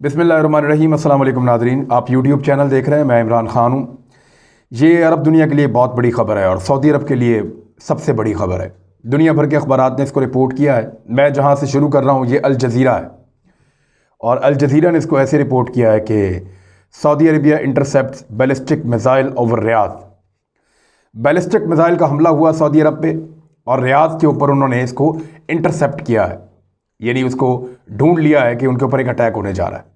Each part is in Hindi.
बिस्मिल्लाहिर्रहमानिर्रहीम। अस्सलाम वालेकुम नाज़रीन, आप यूट्यूब चैनल देख रहे हैं। मैं इमरान ख़ान हूँ। ये अरब दुनिया के लिए बहुत बड़ी ख़बर है और सऊदी अरब के लिए सबसे बड़ी ख़बर है। दुनिया भर के अखबारात ने इसको रिपोर्ट किया है। मैं जहाँ से शुरू कर रहा हूँ ये अल जज़ीरा है और अल जज़ीरा ने इसको ऐसे रिपोर्ट किया है कि Saudi Arabia intercept ballistic missile over Riyadh. Ballistic missile का हमला हुआ सऊदी अरब पे और रियाद के ऊपर उन्होंने इसको इंटरसेप्ट किया है, यानी उसको ढूंढ लिया है कि उनके ऊपर एक अटैक होने जा रहा है।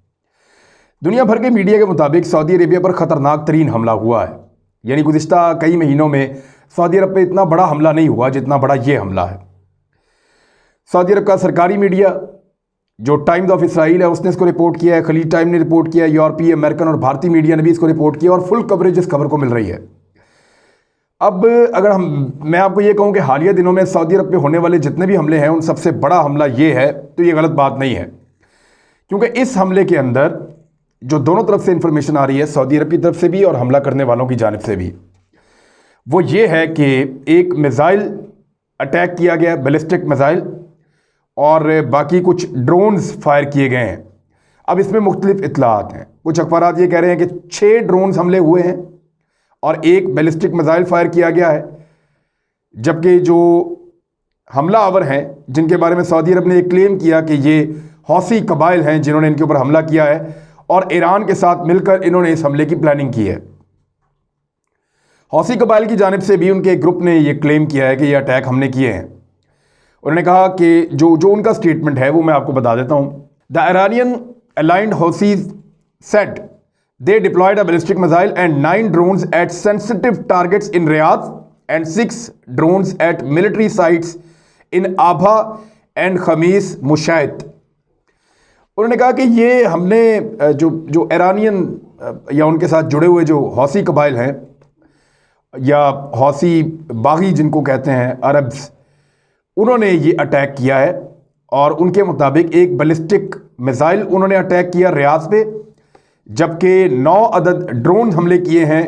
दुनिया भर के मीडिया के मुताबिक सऊदी अरेबिया पर ख़तरनाक तरीन हमला हुआ है, यानी गुज़िश्ता कई महीनों में सऊदी अरब पे इतना बड़ा हमला नहीं हुआ जितना बड़ा ये हमला है। सऊदी अरब का सरकारी मीडिया जो टाइम्स ऑफ इसराइल है उसने इसको रिपोर्ट किया है, खलीज टाइम ने रिपोर्ट किया है, यूरोपीय, अमेरिकन और भारतीय मीडिया ने भी इसको रिपोर्ट किया और फुल कवरेज इस खबर को मिल रही है। अब अगर मैं आपको ये कहूँ कि हालिया दिनों में सऊदी अरब पे होने वाले जितने भी हमले हैं उन सबसे बड़ा हमला ये है, तो ये गलत बात नहीं है, क्योंकि इस हमले के अंदर जो दोनों तरफ से इंफॉर्मेशन आ रही है, सऊदी अरब की तरफ से भी और हमला करने वालों की जानिब से भी, वो ये है कि एक मिसाइल अटैक किया गया, बैलिस्टिक मिसाइल, और बाकी कुछ ड्रोन्स फायर किए गए हैं। अब इसमें मुख्तलिफ इतलात हैं। कुछ अखबारात ये कह रहे हैं कि 6 ड्रोन्स हमले हुए हैं और एक बैलिस्टिक मिसाइल फायर किया गया है, जबकि जो हमला आवर हैं जिनके बारे में सऊदी अरब ने एक क्लेम किया कि ये हौसी कबाइल हैं जिन्होंने इनके ऊपर हमला किया है और ईरान के साथ मिलकर इन्होंने इस हमले की प्लानिंग की है। हौसी कबाइल की जानिब से भी उनके एक ग्रुप ने यह क्लेम किया है कि ये अटैक हमने किए हैं। उन्होंने कहा कि जो उनका स्टेटमेंट है वो मैं आपको बता देता हूं। The Iranian aligned Houthis said they deployed a ballistic missile and 9 drones at sensitive targets in Riyadh and 6 drones at military sites in Abha and Khamis Mushait। उन्होंने कहा कि ये हमने जो ईरानियन या उनके साथ जुड़े हुए जो हौसी कबाइल हैं या हौसी बागी जिनको कहते हैं अरब्स, उन्होंने ये अटैक किया है और उनके मुताबिक एक बैलिस्टिक मिसाइल उन्होंने अटैक किया रियाद पे, जबकि 9 अदद ड्रोन हमले किए हैं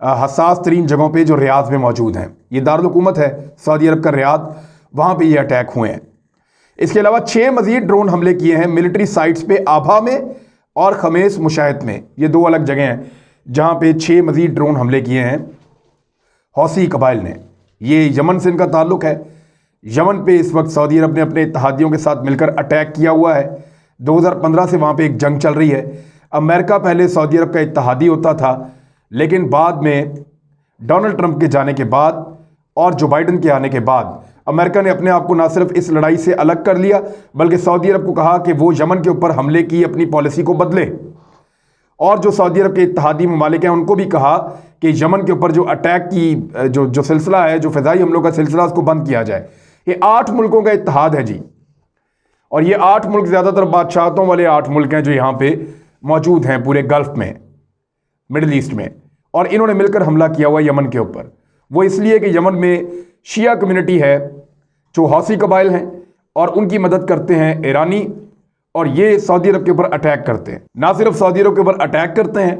हसास तरीन जगहों पे जो रियाद में मौजूद हैं। ये दारुल हुकूमत है सऊदी अरब का रियाद, वहाँ पे ये अटैक हुए हैं। इसके अलावा 6 मज़ीद ड्रोन हमले किए हैं मिलिट्री साइट्स पे, आभा में और खमीस मुशाहिद में। ये 2 अलग जगह हैं जहाँ पे 6 मज़ीद ड्रोन हमले किए हैं हौसी कबाइल ने। ये यमन से इनका ताल्लुक़ है। यमन पे इस वक्त सऊदी अरब ने अपने इत्तहादियों के साथ मिलकर अटैक किया हुआ है। 2015 से वहाँ पर एक जंग चल रही है। अमेरिका पहले सऊदी अरब का इत्तहादी होता था, लेकिन बाद में डोनाल्ड ट्रंप के जाने के बाद और जो बाइडन के आने के बाद अमेरिका ने अपने आप को ना सिर्फ इस लड़ाई से अलग कर लिया, बल्कि सऊदी अरब को कहा कि वो यमन के ऊपर हमले की अपनी पॉलिसी को बदले, और जो सऊदी अरब के इत्तहादी ममालिक हैं उनको भी कहा कि यमन के ऊपर जो अटैक की जो सिलसिला है, जो फ़िज़ाई हमलों का सिलसिला, उसको बंद किया जाए। ये 8 मुल्कों का इत्तहाद है जी, और ये 8 मुल्क ज़्यादातर बादशाहतों वाले 8 मुल्क हैं जो यहाँ पे मौजूद हैं पूरे गल्फ में, मिडिल ईस्ट में, और इन्होंने मिलकर हमला किया हुआ यमन के ऊपर। वो इसलिए कि यमन में शिया कम्युनिटी है जो हौसी कबाइल हैं और उनकी मदद करते हैं ईरानी, और ये सऊदी अरब के ऊपर अटैक करते हैं। ना सिर्फ सऊदी अरब के ऊपर अटैक करते हैं,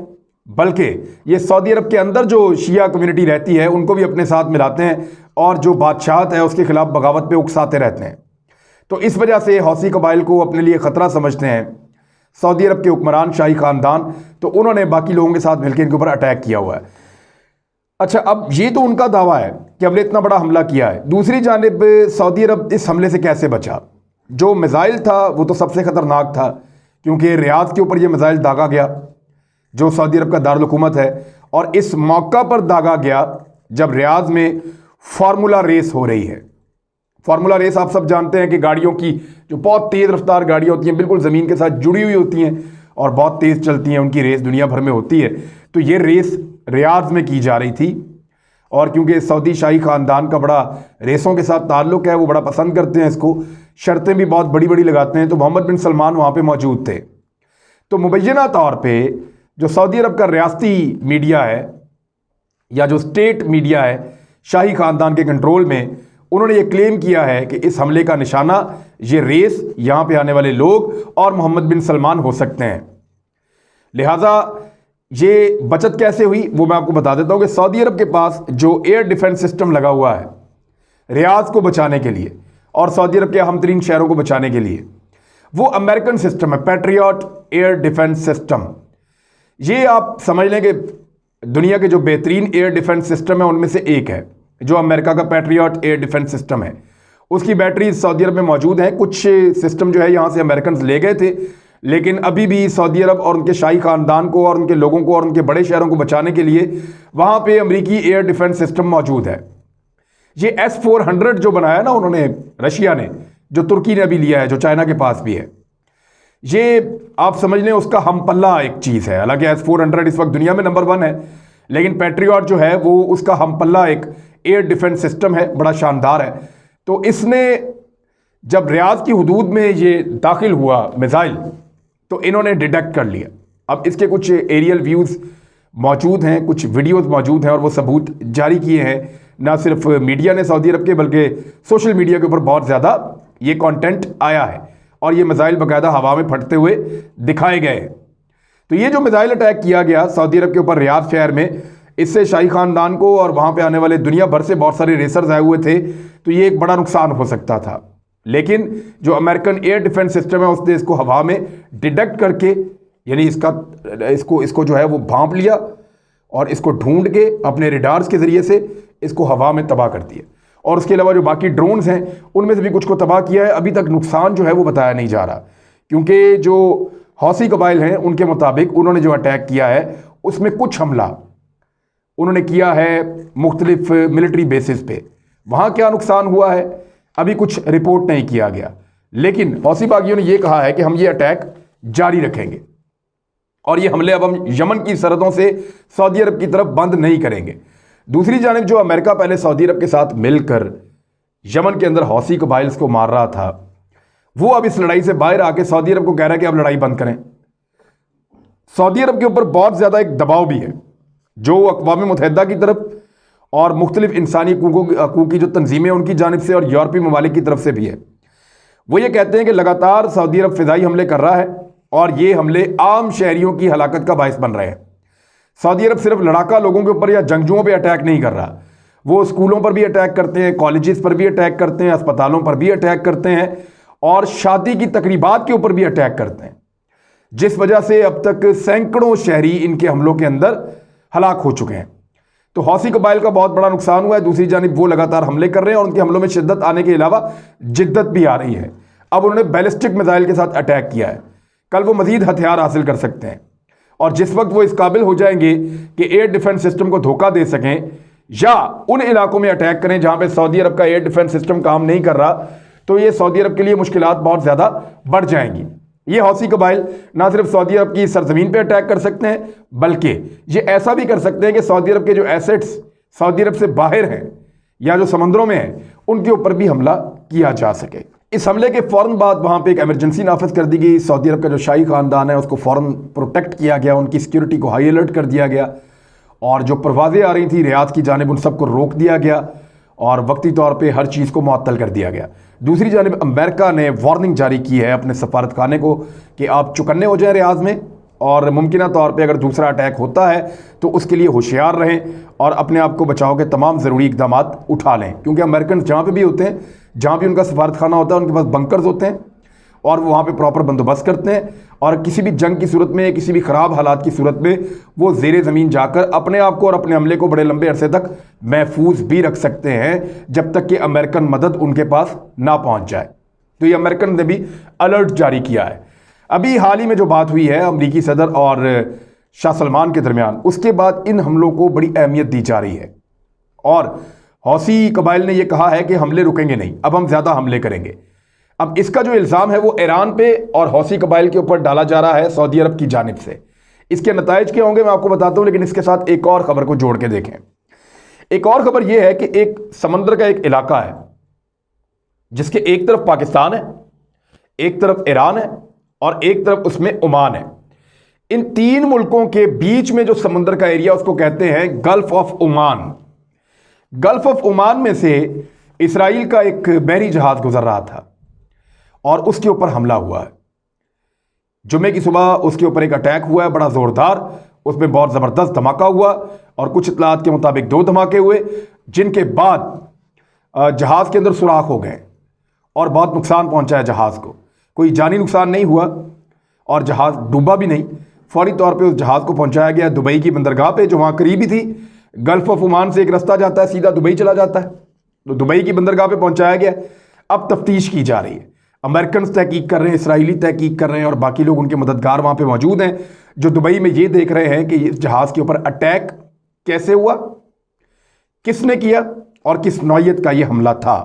बल्कि ये सऊदी अरब के अंदर जो शिया कम्युनिटी रहती है उनको भी अपने साथ मिलाते हैं और जो बादशाहत है उसके खिलाफ बगावत पे उकसाते रहते हैं। तो इस वजह से हौसी कबाइल को अपने लिए ख़तरा समझते हैं सऊदी अरब के हुक्मरान, शाही ख़ानदान, तो उन्होंने बाकी लोगों के साथ मिलकर इनके ऊपर अटैक किया हुआ है। अच्छा, अब ये तो उनका दावा है कि हमने इतना बड़ा हमला किया है। दूसरी जानिब सऊदी अरब इस हमले से कैसे बचा? जो मिसाइल था वो तो सबसे ख़तरनाक था, क्योंकि रियाद के ऊपर ये मिसाइल दागा गया जो सऊदी अरब का दारुल हुकूमत है, और इस मौका पर दागा गया जब रियाद में फार्मूला रेस हो रही है। फार्मूला रेस आप सब जानते हैं कि गाड़ियों की जो बहुत तेज़ रफ्तार गाड़ियाँ होती हैं, बिल्कुल ज़मीन के साथ जुड़ी हुई होती हैं और बहुत तेज़ चलती हैं, उनकी रेस दुनिया भर में होती है। तो ये रेस रियाद में की जा रही थी, और क्योंकि सऊदी शाही ख़ानदान का बड़ा रेसों के साथ ताल्लुक़ है, वो बड़ा पसंद करते हैं इसको, शर्तें भी बहुत बड़ी बड़ी लगाते हैं, तो मोहम्मद बिन सलमान वहाँ पर मौजूद थे। तो मुबैना तौर पर जो सऊदी अरब का रियासती मीडिया है या जो स्टेट मीडिया है शाही ख़ानदान के कंट्रोल में, उन्होंने ये क्लेम किया है कि इस हमले का निशाना ये रेस, यहाँ पे आने वाले लोग और मोहम्मद बिन सलमान हो सकते हैं। लिहाजा ये बचत कैसे हुई वो मैं आपको बता देता हूँ कि सऊदी अरब के पास जो एयर डिफेंस सिस्टम लगा हुआ है रियाद को बचाने के लिए और सऊदी अरब के अहम तरीन शहरों को बचाने के लिए, वो अमेरिकन सिस्टम है, पैट्रियट एयर डिफेंस सिस्टम। ये आप समझ लें कि दुनिया के जो बेहतरीन एयर डिफेंस सिस्टम है उनमें से एक है, जो अमेरिका का पैट्रियट एयर डिफेंस सिस्टम है। उसकी बैटरी सऊदी अरब में मौजूद है। कुछ सिस्टम जो है यहाँ से अमेरिकन ले गए थे, लेकिन अभी भी सऊदी अरब और उनके शाही ख़ानदान को और उनके लोगों को और उनके बड़े शहरों को बचाने के लिए वहाँ पे अमेरिकी एयर डिफेंस सिस्टम मौजूद है। ये S-400 जो बनाया ना उन्होंने, रशिया ने, जो तुर्की ने अभी लिया है, जो चाइना के पास भी है, ये आप समझ लें उसका हम पल्ला एक चीज़ है। हालांकि S-400 इस वक्त दुनिया में नंबर 1 है, लेकिन पैट्रियट जो है वो उसका हम पल्ला एक एयर डिफेंस सिस्टम है, बड़ा शानदार है। तो इसने जब रियाद की हदूद में ये दाखिल हुआ मिसाइल, तो इन्होंने डिटेक्ट कर लिया। अब इसके कुछ एरियल व्यूज़ मौजूद हैं, कुछ वीडियोस मौजूद हैं, और वो सबूत जारी किए हैं ना सिर्फ मीडिया ने सऊदी अरब के, बल्कि सोशल मीडिया के ऊपर बहुत ज़्यादा ये कंटेंट आया है और ये मिसाइल बाकायदा हवा में फटते हुए दिखाए गए हैं। तो ये जो मिसाइल अटैक किया गया सऊदी अरब के ऊपर रियाद शहर में, इससे शाही खानदान को और वहाँ पे आने वाले दुनिया भर से बहुत सारे रेसर्स आए हुए थे, तो ये एक बड़ा नुकसान हो सकता था। लेकिन जो अमेरिकन एयर डिफेंस सिस्टम है उसने इसको हवा में डिटेक्ट करके, यानी इसको जो है वो भांप लिया और इसको ढूंढ के अपने रेडार्स के ज़रिए से इसको हवा में तबाह कर दिया। और उसके अलावा जो बाकी ड्रोन्स हैं उनमें से भी कुछ को तबाह किया है। अभी तक नुकसान जो है वो बताया नहीं जा रहा, क्योंकि जो हौसी कबाइल हैं उनके मुताबिक उन्होंने जो अटैक किया है उसमें कुछ हमला उन्होंने किया है मुख्तलिफ मिलिट्री बेसिस पे। वहाँ क्या नुकसान हुआ है अभी कुछ रिपोर्ट नहीं किया गया, लेकिन हौसी बागियों ने यह कहा है कि हम ये अटैक जारी रखेंगे और ये हमले अब हम यमन की सरहदों से सऊदी अरब की तरफ बंद नहीं करेंगे। दूसरी जानिब जो अमेरिका पहले सऊदी अरब के साथ मिलकर यमन के अंदर हौसी कबाइल्स को मार रहा था, वो अब इस लड़ाई से बाहर आके सऊदी अरब को कह रहा है कि अब लड़ाई बंद करें। सऊदी अरब के ऊपर बहुत ज़्यादा एक दबाव भी है, जो अक़वाम मुत्तहिदा की तरफ और मुख्तलिफ इंसानी हकूक़ की जो तंजीमें उनकी जानिब से और यूरोपीय ममालिक की तरफ से भी है। वो ये कहते हैं कि लगातार सऊदी अरब फ़िज़ाई हमले कर रहा है और ये हमले आम शहरियों की हलाकत का बायस बन रहे हैं। सऊदी अरब सिर्फ लड़ाका लोगों के ऊपर या जंगजुओं पर अटैक नहीं कर रहा, वो स्कूलों पर भी अटैक करते हैं, कॉलेजेस पर भी अटैक करते हैं, अस्पतालों पर भी अटैक करते हैं और शादी की तकरीबात के ऊपर भी अटैक करते हैं, जिस वजह से अब तक सैकड़ों शहरी इनके हमलों के अंदर हलाक हो चुके हैं। तो हौसी कबाइल का बहुत बड़ा नुकसान हुआ है। दूसरी जानिब वो लगातार हमले कर रहे हैं और उनके हमलों में शिद्दत आने के अलावा जिद्दत भी आ रही है। अब उन्होंने बैलिस्टिक मिसाइल के साथ अटैक किया है, कल वो मजीद हथियार हासिल कर सकते हैं और जिस वक्त वो इस काबिल हो जाएंगे कि एयर डिफेंस सिस्टम को धोखा दे सकें या उन इलाकों में अटैक करें जहां पे सऊदी अरब का एयर डिफेंस सिस्टम काम नहीं कर रहा, तो ये सऊदी अरब के लिए मुश्किलात बहुत ज़्यादा बढ़ जाएंगी। ये हौसी कबाइल ना सिर्फ सऊदी अरब की सरजमीन पे अटैक कर सकते हैं, बल्कि ये ऐसा भी कर सकते हैं कि सऊदी अरब के जो एसेट्स सऊदी अरब से बाहर हैं या जो समंदरों में हैं उनके ऊपर भी हमला किया जा सके। इस हमले के फ़ौरन बाद वहाँ पे एक एमरजेंसी नाफिज कर दी गई। सऊदी अरब का जो शाही ख़ानदान है उसको फ़ौरन प्रोटेक्ट किया गया, उनकी सिक्योरिटी को हाई अलर्ट कर दिया गया और जो परवाज़ें आ रही थी रियाद की जानिब उन सबको रोक दिया गया और वक्ती तौर पे हर चीज़ को मुअत्तल कर दिया गया। दूसरी जानिब अमेरिका ने वार्निंग जारी की है अपने सफारतखाने को कि आप चौकन्ने हो जाएं रियाद में और मुमकिन तौर पे अगर दूसरा अटैक होता है तो उसके लिए होशियार रहें और अपने आप को बचाव के तमाम ज़रूरी इक़दाम उठा लें, क्योंकि अमेरिकन जहाँ पे भी होते हैं, जहाँ भी उनका सफारतखाना होता है, उनके पास बंकर्स होते हैं और वो वहाँ पे प्रॉपर बंदोबस्त करते हैं और किसी भी जंग की सूरत में, किसी भी ख़राब हालात की सूरत में वो ज़ेरे ज़मीन जाकर अपने आप को और अपने हमले को बड़े लंबे अरसे तक महफूज भी रख सकते हैं जब तक कि अमेरिकन मदद उनके पास ना पहुँच जाए। तो ये अमेरिकन ने भी अलर्ट जारी किया है। अभी हाल ही में जो बात हुई है अमरीकी सदर और शाह सलमान के दरमियान, उसके बाद इन हमलों को बड़ी अहमियत दी जा रही है और हौसी कबाइल ने यह कहा है कि हमले रुकेंगे नहीं, अब हम ज़्यादा हमले करेंगे। अब इसका जो इल्ज़ाम है वो ईरान पे और हौसी कबाइल के ऊपर डाला जा रहा है सऊदी अरब की जानिब से। इसके नताइज क्या होंगे मैं आपको बताता हूँ, लेकिन इसके साथ एक और ख़बर को जोड़ के देखें। एक और ख़बर यह है कि एक समंदर का एक इलाका है जिसके एक तरफ पाकिस्तान है, एक तरफ ईरान है और एक तरफ उसमें ओमान है। इन तीन मुल्कों के बीच में जो समंदर का एरिया उसको कहते हैं gulf of Oman. Gulf of Oman में से इसराइल का एक बहरी जहाज गुजर रहा था और उसके ऊपर हमला हुआ है। जुमे की सुबह उसके ऊपर एक अटैक हुआ है बड़ा ज़ोरदार, उसमें बहुत ज़बरदस्त धमाका हुआ और कुछ इत्तलात के मुताबिक 2 धमाके हुए, जिनके बाद जहाज़ के अंदर सुराख हो गए और बहुत नुकसान पहुंचा है जहाज़ को। कोई जानी नुकसान नहीं हुआ और जहाज़ डूबा भी नहीं। फौरी तौर पे उस जहाज़ को पहुंचाया गया दुबई की बंदरगाह पे, जो वहाँ करीब ही थी। गल्फ़ ऑफ ओमान से एक रास्ता जाता है, सीधा दुबई चला जाता है, तो दुबई की बंदरगाह पे पहुंचाया गया। अब तफ्तीश की जा रही है, अमेरिकन तहकीक कर रहे हैं, इसराइली तहकीक कर रहे हैं और बाकी लोग उनके मददगार वहाँ पे मौजूद हैं, जो दुबई में ये देख रहे हैं कि इस जहाज़ के ऊपर अटैक कैसे हुआ, किसने किया और किस नौयत का ये हमला था।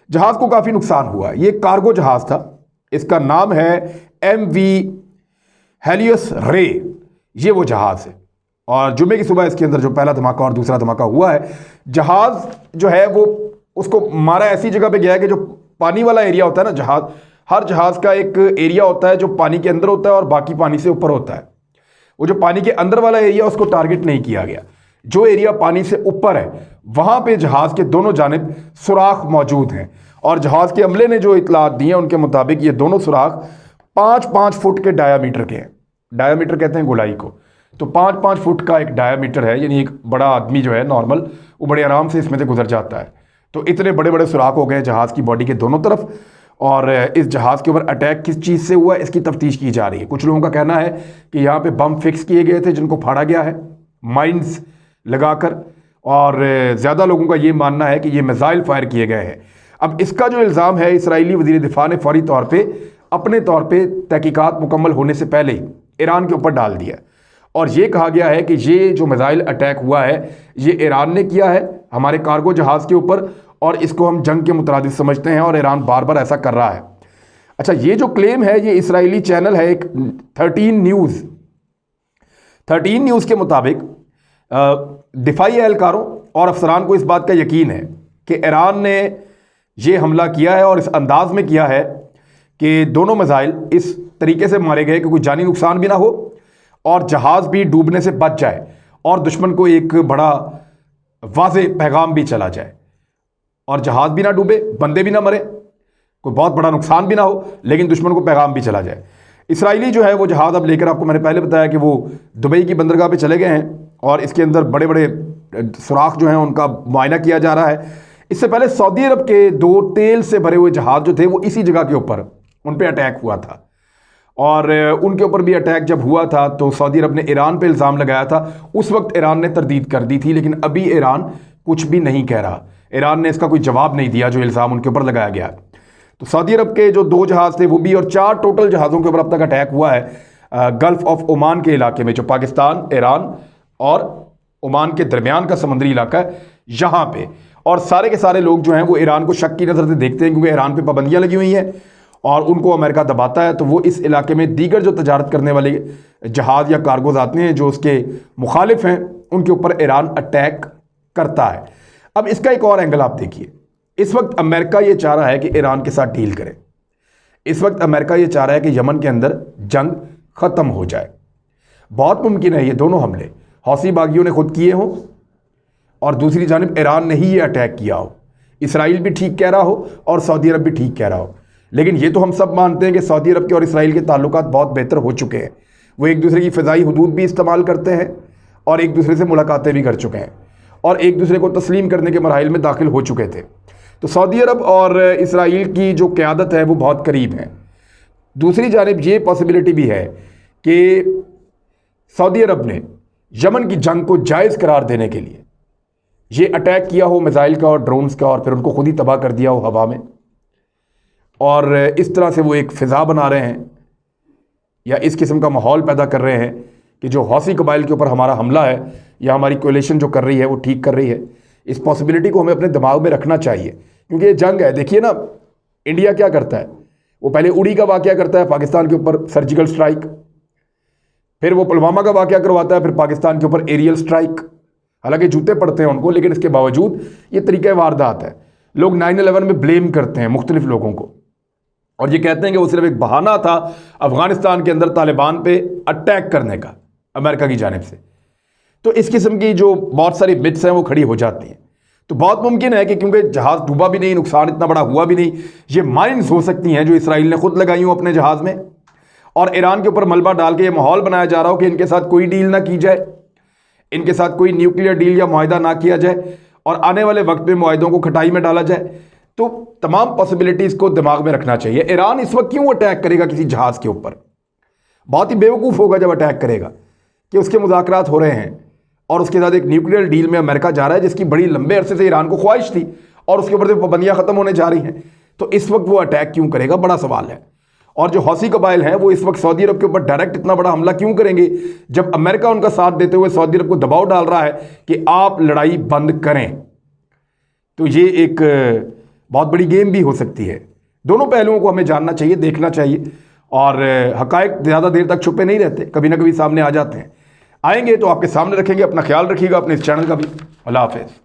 जहाज़ को काफ़ी नुकसान हुआ। ये कार्गो जहाज़ था, इसका नाम है MV हेलियस रे, ये वो जहाज़ है। और जुमे की सुबह इसके अंदर जो पहला धमाका और दूसरा धमाका हुआ है, जहाज़ जो है वो उसको मारा ऐसी जगह पे गया है कि जो पानी वाला एरिया होता है ना, जहाज़, हर जहाज़ का एक एरिया होता है जो पानी के अंदर होता है और बाकी पानी से ऊपर होता है। वो जो पानी के अंदर वाला एरिया उसको टारगेट नहीं किया गया, जो एरिया पानी से ऊपर है वहाँ पे जहाज़ के दोनों जानिब सुराख मौजूद हैं। और जहाज़ के अमले ने जो इतलात दी हैं उनके मुताबिक ये दोनों सुराख 5-5 फुट के डायामीटर के हैं। डायामीटर कहते हैं गोलाई को, तो 5-5 फुट का एक डायामीटर है, यानी एक बड़ा आदमी जो है नॉर्मल, वो बड़े आराम से इसमें से गुजर जाता है। तो इतने बड़े बड़े सुराख हो गए जहाज़ की बॉडी के दोनों तरफ। और इस जहाज़ के ऊपर अटैक किस चीज़ से हुआ इसकी तफ्तीश की जा रही है। कुछ लोगों का कहना है कि यहाँ पे बम फिक्स किए गए थे जिनको फाड़ा गया है माइंस लगाकर, और ज़्यादा लोगों का ये मानना है कि ये मिसाइल फायर किए गए हैं। अब इसका जो इल्ज़ाम है, इसराइली वज़ीर दिफा ने फौरी तौर पर अपने तौर पर तहकीकात मुकम्मल होने से पहले ही ईरान के ऊपर डाल दिया और ये कहा गया है कि ये जो मिसाइल अटैक हुआ है ये ईरान ने किया है हमारे कार्गो जहाज़ के ऊपर, और इसको हम जंग के मुतरादिफ समझते हैं और ईरान बार बार ऐसा कर रहा है। अच्छा, ये जो क्लेम है ये इसराइली चैनल है एक 13 न्यूज़ के मुताबिक दिफाई एहलकारों और अफसरान को इस बात का यकीन है कि ईरान ने ये हमला किया है और इस अंदाज में किया है कि दोनों मिसाइल इस तरीके से मारे गए कि कोई जानी नुकसान भी ना हो और जहाज़ भी डूबने से बच जाए और दुश्मन को एक बड़ा वाज़े पैगाम भी चला जाए और जहाज़ भी ना डूबे, बंदे भी ना मरे, कोई बहुत बड़ा नुकसान भी ना हो, लेकिन दुश्मन को पैगाम भी चला जाए। इसराइली जो है वो जहाज़ अब लेकर, आपको मैंने पहले बताया कि वो दुबई की बंदरगाह पे चले गए हैं और इसके अंदर बड़े बड़े सुराख जो हैं उनका मुआयना किया जा रहा है। इससे पहले सऊदी अरब के 2 तेल से भरे हुए जहाज़ जो थे वो इसी जगह के ऊपर उन पर अटैक हुआ था और उनके ऊपर भी अटैक जब हुआ था तो सऊदी अरब ने ईरान पे इल्ज़ाम लगाया था। उस वक्त ईरान ने तरदीद कर दी थी, लेकिन अभी ईरान कुछ भी नहीं कह रहा। ईरान ने इसका कोई जवाब नहीं दिया जो इल्ज़ाम उनके ऊपर लगाया गया। तो सऊदी अरब के जो 2 जहाज़ थे वो भी, और 4 टोटल जहाज़ों के ऊपर अब तक अटैक हुआ है गल्फ़ ऑफ ओमान के इलाके में, जो पाकिस्तान, ईरान और ओमान के दरमियान का समुद्री इलाका है यहाँ पे। और सारे के सारे लोग जो हैं वो ईरान को शक की नज़र से देखते हैं क्योंकि ईरान पे पाबंदियाँ लगी हुई हैं और उनको अमेरिका दबाता है। तो वो इस इलाके में दीगर जो तजारत करने वाले जहाज़ या कार्गोज आते हैं जो उसके मुखालिफ हैं उनके ऊपर ईरान अटैक करता है। अब इसका एक और एंगल आप देखिए, इस वक्त अमेरिका ये चाह रहा है कि ईरान के साथ डील करे। इस वक्त अमेरिका ये चाह रहा है कि यमन के अंदर जंग ख़त्म हो जाए। बहुत मुमकिन है ये दोनों हमले हौसी बागियों ने खुद किए हों और दूसरी जानिब ईरान ने ही ये अटैक किया हो। इसराइल भी ठीक कह रहा हो और सऊदी अरब भी ठीक कह रहा हो, लेकिन ये तो हम सब मानते हैं कि सऊदी अरब के और इसराइल के ताल्लुकात बहुत बेहतर हो चुके हैं। वो एक दूसरे की फ़िज़ाई हदूद भी इस्तेमाल करते हैं और एक दूसरे से मुलाकातें भी कर चुके हैं और एक दूसरे को तस्लीम करने के मराहिल में दाखिल हो चुके थे। तो सऊदी अरब और इसराइल की जो क़यादत है वो बहुत करीब है। दूसरी जानिब ये पॉसिबिलिटी भी है कि सऊदी अरब ने यमन की जंग को जायज़ करार देने के लिए ये अटैक किया हो मिसाइल का और ड्रोन्स का और फिर उनको खुद ही तबाह कर दिया हो हवा में, और इस तरह से वो एक फ़िज़ा बना रहे हैं या इस किस्म का माहौल पैदा कर रहे हैं कि जो हौसी कबाइल के ऊपर हमारा हमला है या हमारी कोलिशन जो कर रही है वो ठीक कर रही है। इस पॉसिबिलिटी को हमें अपने दिमाग में रखना चाहिए क्योंकि ये जंग है। देखिए ना, इंडिया क्या करता है, वो पहले उड़ी का वाक़या करता है पाकिस्तान के ऊपर सर्जिकल स्ट्राइक, फिर वो पुलवामा का वाक़या करवाता है, फिर पाकिस्तान के ऊपर एरियल स्ट्राइक। हालांकि जूते पड़ते हैं उनको, लेकिन इसके बावजूद ये तरीक़ा वारदात है। लोग 9/11 में ब्लेम करते हैं मुख्तलिफ लोगों को और ये कहते हैं कि वो सिर्फ एक बहाना था अफ़गानिस्तान के अंदर तालिबान पे अटैक करने का अमेरिका की जानिब से। तो इस किस्म की जो बहुत सारी मिथ्स हैं वो खड़ी हो जाती हैं। तो बहुत मुमकिन है कि क्योंकि जहाज़ डूबा भी नहीं, नुकसान इतना बड़ा हुआ भी नहीं, ये माइंस हो सकती हैं जो इसराइल ने खुद लगाई हों अपने जहाज़ में और ईरान के ऊपर मलबा डाल के ये माहौल बनाया जा रहा हो कि इनके साथ कोई डील ना की जाए, इनके साथ कोई न्यूक्लियर डील या मुआहिदा ना किया जाए और आने वाले वक्त में मुआहिदों को खटाई में डाला जाए। तो तमाम पॉसिबिलिटीज़ को दिमाग में रखना चाहिए। ईरान इस वक्त क्यों अटैक करेगा किसी जहाज़ के ऊपर? बहुत ही बेवकूफ़ होगा जब अटैक करेगा कि उसके मुज़ाकरात हो रहे हैं और उसके साथ एक न्यूक्लियर डील में अमेरिका जा रहा है, जिसकी बड़ी लंबे अरसे से ईरान को ख्वाहिश थी और उसके ऊपर से पाबंदियाँ ख़त्म होने जा रही हैं। तो इस वक्त वो अटैक क्यों करेगा, बड़ा सवाल है। और जो हौसी कबाइल हैं वो इस वक्त सऊदी अरब के ऊपर डायरेक्ट इतना बड़ा हमला क्यों करेंगे, जब अमेरिका उनका साथ देते हुए सऊदी अरब को दबाव डाल रहा है कि आप लड़ाई बंद करें। तो ये एक बहुत बड़ी गेम भी हो सकती है। दोनों पहलुओं को हमें जानना चाहिए, देखना चाहिए, और हकायक ज़्यादा देर तक छुपे नहीं रहते, कभी ना कभी सामने आ जाते हैं। आएंगे तो आपके सामने रखेंगे। अपना ख्याल रखिएगा, अपने इस चैनल का भी। अल्लाह हाफ़िज़।